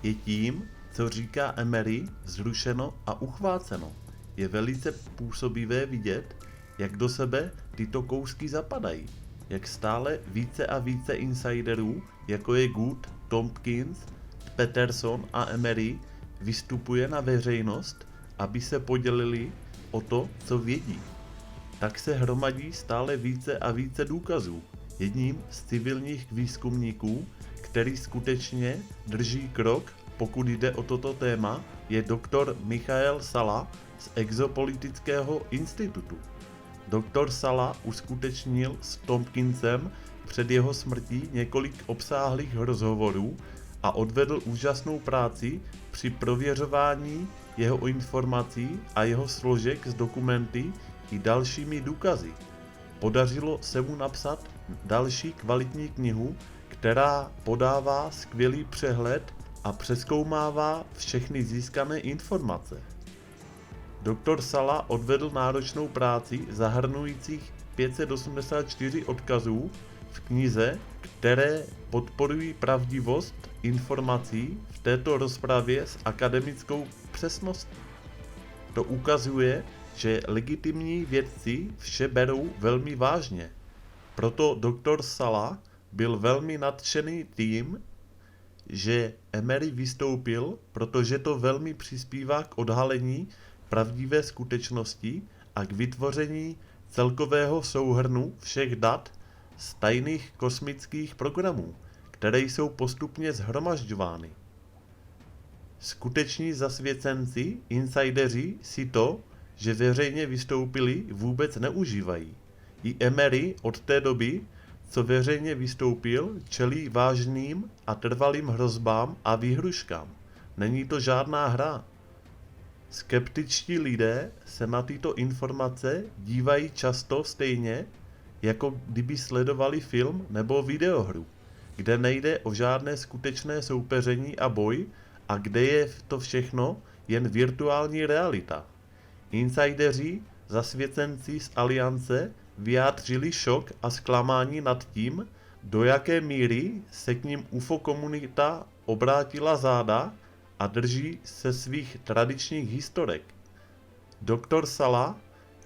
je tím, co říká Emery, zrušeno a uchváceno. Je velice působivé vidět, jak do sebe tyto kousky zapadají. Jak stále více a více insiderů, jako je Good, Tompkins, Peterson a Emery, vystupuje na veřejnost, aby se podělili o to, co vědí. Tak se hromadí stále více a více důkazů. Jedním z civilních výzkumníků, který skutečně drží krok, pokud jde o toto téma, je doktor Michael Salla z Exopolitického institutu. Doktor Salla uskutečnil s Tompkinsem před jeho smrtí několik obsáhlých rozhovorů a odvedl úžasnou práci při prověřování jeho informací a jeho složek s dokumenty i dalšími důkazy. Podařilo se mu napsat další kvalitní knihu, která podává skvělý přehled a přezkoumává všechny získané informace. Doktor Salla odvedl náročnou práci zahrnujících 584 odkazů v knize, které podporují pravdivost informací v této rozpravě s akademickou přesností. To ukazuje, že legitimní vědci vše berou velmi vážně. Proto doktor Salla byl velmi nadšený tím, že Emery vystoupil, protože to velmi přispívá k odhalení pravdivé skutečnosti a k vytvoření celkového souhrnu všech dat z tajných kosmických programů, které jsou postupně shromažďovány. Skuteční zasvěcenci, insideři si to, že veřejně vystoupili, vůbec neužívají. I Emery od té doby, co veřejně vystoupil, čelí vážným a trvalým hrozbám a výhruškám. Není to žádná hra. Skeptičtí lidé se na tyto informace dívají často stejně, jako kdyby sledovali film nebo videohru, kde nejde o žádné skutečné soupeření a boj a kde je to všechno jen virtuální realita. Insideři, zasvěcenci z Aliance vyjádřili šok a zklamání nad tím, do jaké míry se k nim UFO komunita obrátila záda a drží se svých tradičních historek. Doktor Salla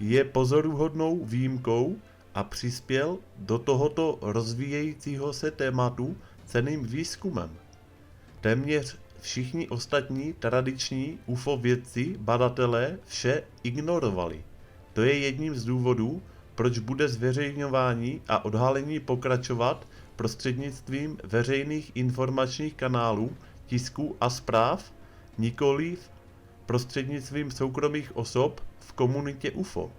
je pozoruhodnou výjimkou a přispěl do tohoto rozvíjejícího se tématu cenným výzkumem. Téměř všichni ostatní tradiční UFO vědci, badatelé vše ignorovali. To je jedním z důvodů, proč bude zveřejňování a odhalení pokračovat prostřednictvím veřejných informačních kanálů, tisku a zpráv, nikoliv prostřednictvím soukromých osob v komunitě UFO.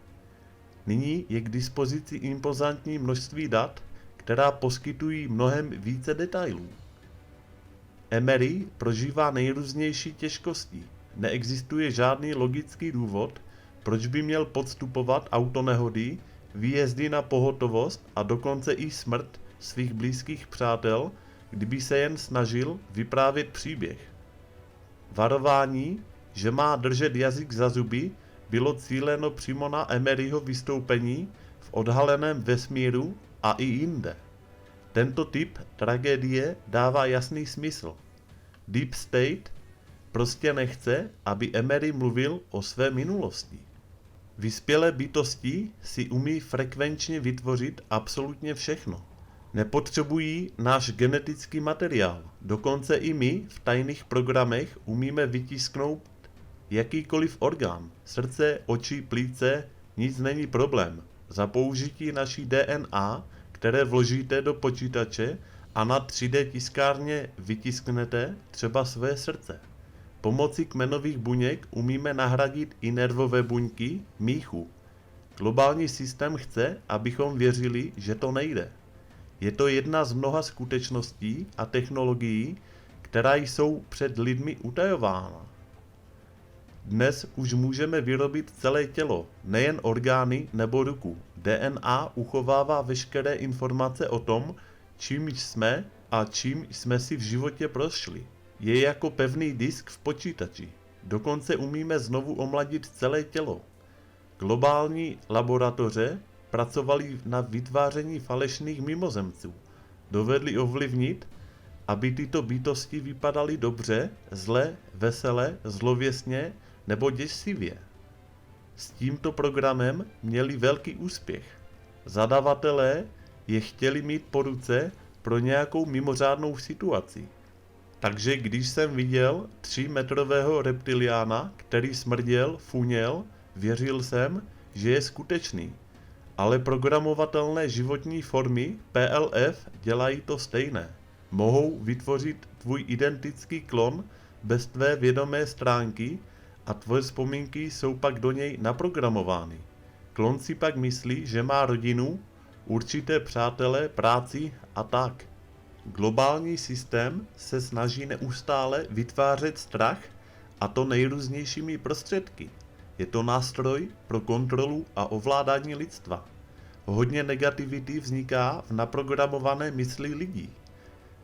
Nyní je k dispozici impozantní množství dat, která poskytují mnohem více detailů. Emery prožívá nejrůznější těžkosti. Neexistuje žádný logický důvod, proč by měl podstupovat autonehody, výjezdy na pohotovost a dokonce i smrt svých blízkých přátel, kdyby se jen snažil vyprávět příběh. Varování, že má držet jazyk za zuby, bylo cíleno přímo na Emeryho vystoupení v odhaleném vesmíru a i jinde. Tento typ tragédie dává jasný smysl. Deep State prostě nechce, aby Emery mluvil o své minulosti. Vyspělé bytosti si umí frekvenčně vytvořit absolutně všechno. Nepotřebují náš genetický materiál. Dokonce i my v tajných programech umíme vytisknout jakýkoliv orgán. Srdce, oči, plíce, nic není problém. Za použití naší DNA, které vložíte do počítače a na 3D tiskárně vytisknete třeba své srdce. Pomocí kmenových buněk umíme nahradit i nervové buňky, míchu. Globální systém chce, abychom věřili, že to nejde. Je to jedna z mnoha skutečností a technologií, která jsou před lidmi utajována. Dnes už můžeme vyrobit celé tělo, nejen orgány nebo ruku. DNA uchovává veškeré informace o tom, čím jsme a čím jsme si v životě prošli. Je jako pevný disk v počítači. Dokonce umíme znovu omladit celé tělo. Globální laboratoře pracovali na vytváření falešných mimozemců. Dovedli ovlivnit aby tyto bytosti vypadaly dobře, zle, vesele, zlověsně nebo děsivě. S tímto programem měli velký úspěch. Zadavatelé je chtěli mít po ruce pro nějakou mimořádnou situaci. Takže když jsem viděl 3metrového reptiliána, který smrděl, funěl, věřil jsem, že je skutečný. Ale programovatelné životní formy PLF dělají to stejné. Mohou vytvořit tvůj identický klon bez tvé vědomé stránky a tvoje vzpomínky jsou pak do něj naprogramovány. Klon si pak myslí, že má rodinu, určité přátele, práci a tak. Globální systém se snaží neustále vytvářet strach, a to nejrůznějšími prostředky. Je to nástroj pro kontrolu a ovládání lidstva. Hodně negativity vzniká v naprogramované mysli lidí.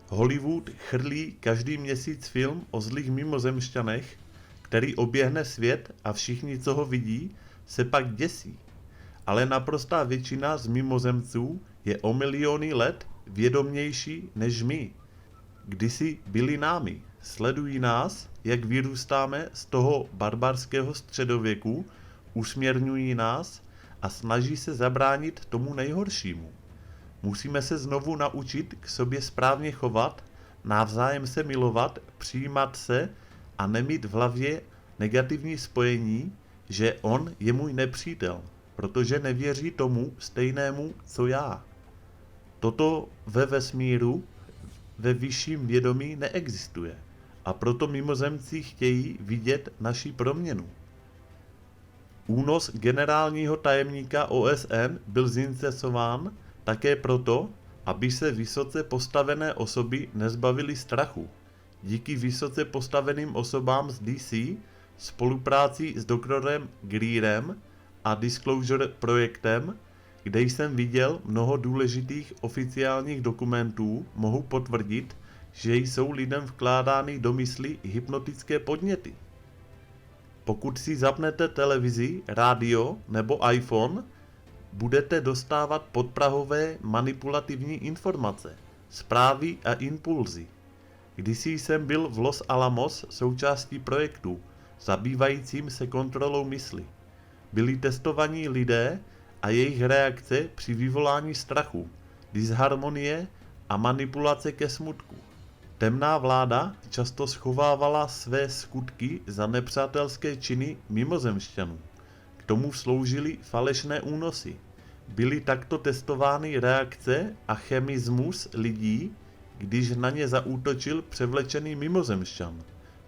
Hollywood chrlí každý měsíc film o zlých mimozemšťanech, který oběhne svět a všichni, co ho vidí, se pak děsí. Ale naprostá většina z mimozemců je o miliony let vědomější než my. Kdysi byli námi, sledují nás, jak vyrůstáme z toho barbarského středověku, usměrňují nás a snaží se zabránit tomu nejhoršímu. Musíme se znovu naučit k sobě správně chovat, navzájem se milovat, přijímat se a nemít v hlavě negativní spojení, že on je můj nepřítel, protože nevěří tomu stejnému, co já. Toto ve vesmíru, ve vyšším vědomí neexistuje a proto mimozemci chtějí vidět naši proměnu. Únos generálního tajemníka OSN byl zincesován také proto, aby se vysoce postavené osoby nezbavily strachu. Díky vysoce postaveným osobám z DC, spolupráci s doktorem Greerem a Disclosure projektem, kde jsem viděl mnoho důležitých oficiálních dokumentů, mohu potvrdit, že jsou lidem vkládány do mysli hypnotické podněty. Pokud si zapnete televizi, rádio nebo iPhone, budete dostávat podprahové manipulativní informace, zprávy a impulzy. Kdysi jsem byl v Los Alamos součástí projektu, zabývajícím se kontrolou mysli. Byli testovaní lidé a jejich reakce při vyvolání strachu, disharmonie a manipulace ke smutku. Temná vláda často schovávala své skutky za nepřátelské činy mimozemšťanů. K tomu sloužily falešné únosy. Byly takto testovány reakce a chemismus lidí, když na ně zaútočil převlečený mimozemšťan.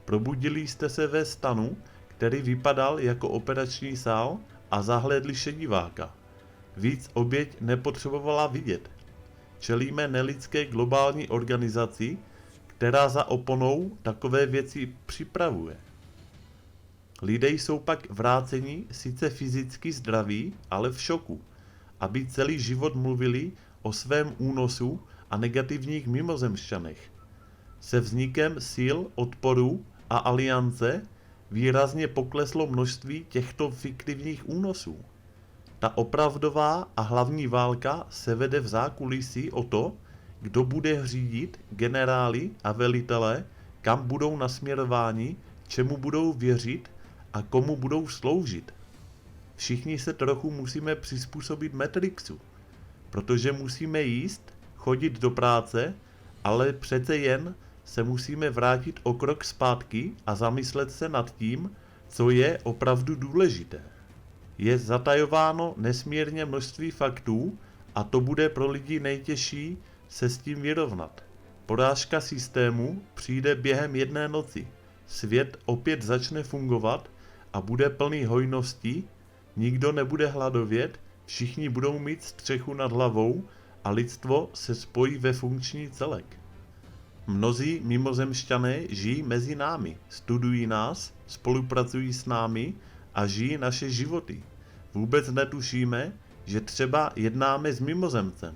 Probudili jste se ve stanu, který vypadal jako operační sál, a zahlédli šediváka. Víc oběť nepotřebovala vidět. Čelíme nelidské globální organizaci, která za oponou takové věci připravuje. Lidé jsou pak vráceni sice fyzicky zdraví, ale v šoku, aby celý život mluvili o svém únosu a negativních mimozemšťanech. Se vznikem sil odporu a aliance výrazně pokleslo množství těchto fiktivních únosů. Ta opravdová a hlavní válka se vede v zákulisí o to, kdo bude řídit generály a velitele, kam budou nasměrováni, čemu budou věřit a komu budou sloužit. Všichni se trochu musíme přizpůsobit Matrixu, protože musíme jíst, chodit do práce, ale přece jen se musíme vrátit o krok zpátky a zamyslet se nad tím, co je opravdu důležité. Je zatajováno nesmírně množství faktů a to bude pro lidi nejtěžší se s tím vyrovnat. Porážka systému přijde během jedné noci. Svět opět začne fungovat a bude plný hojnosti, nikdo nebude hladovět, všichni budou mít střechu nad hlavou a lidstvo se spojí ve funkční celek. Mnozí mimozemšťané žijí mezi námi, studují nás, spolupracují s námi a žijí naše životy. Vůbec netušíme, že třeba jednáme s mimozemcem,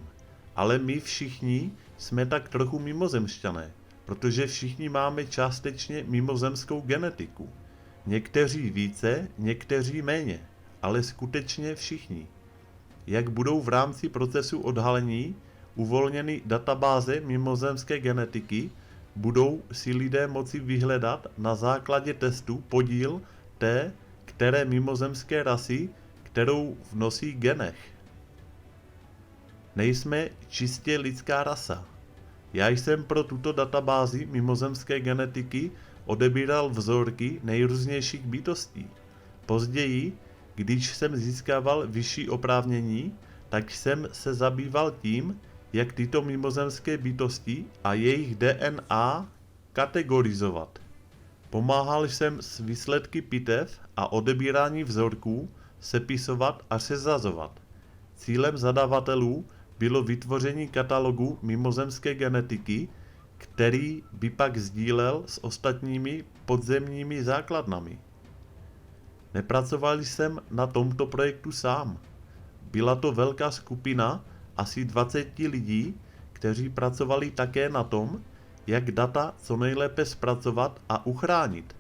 ale my všichni jsme tak trochu mimozemšťané, protože všichni máme částečně mimozemskou genetiku. Někteří více, někteří méně, ale skutečně všichni. Jak budou v rámci procesu odhalení uvolněny databáze mimozemské genetiky, budou si lidé moci vyhledat na základě testu podíl té které mimozemské rasy, kterou vnosí genech. Nejsme čistě lidská rasa. Já jsem pro tuto databázi mimozemské genetiky odebíral vzorky nejrůznějších bytostí. Později, když jsem získával vyšší oprávnění, tak jsem se zabýval tím, jak tyto mimozemské bytosti a jejich DNA kategorizovat. Pomáhal jsem s výsledky pitev a odebírání vzorků sepisovat a seřazovat. Cílem zadavatelů bylo vytvoření katalogu mimozemské genetiky, který by pak sdílel s ostatními podzemními základnami. Nepracoval jsem na tomto projektu sám. Byla to velká skupina asi 20 lidí, kteří pracovali také na tom, jak data co nejlépe zpracovat a uchránit.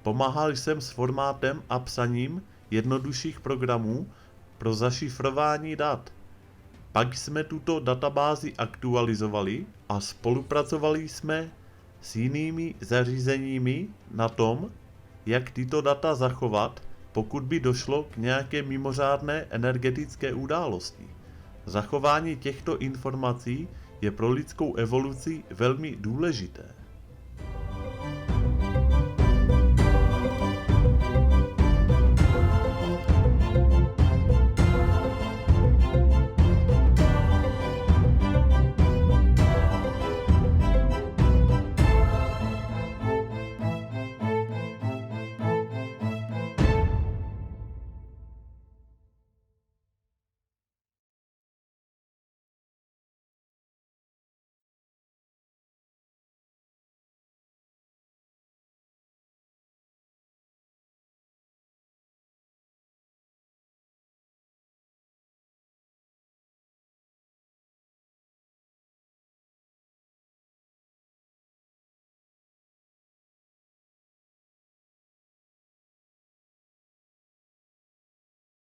Pomáhal jsem s formátem a psaním jednodušších programů pro zašifrování dat. Pak jsme tuto databázi aktualizovali a spolupracovali jsme s jinými zařízeními na tom, jak tyto data zachovat, pokud by došlo k nějaké mimořádné energetické události. Zachování těchto informací je pro lidskou evoluci velmi důležité.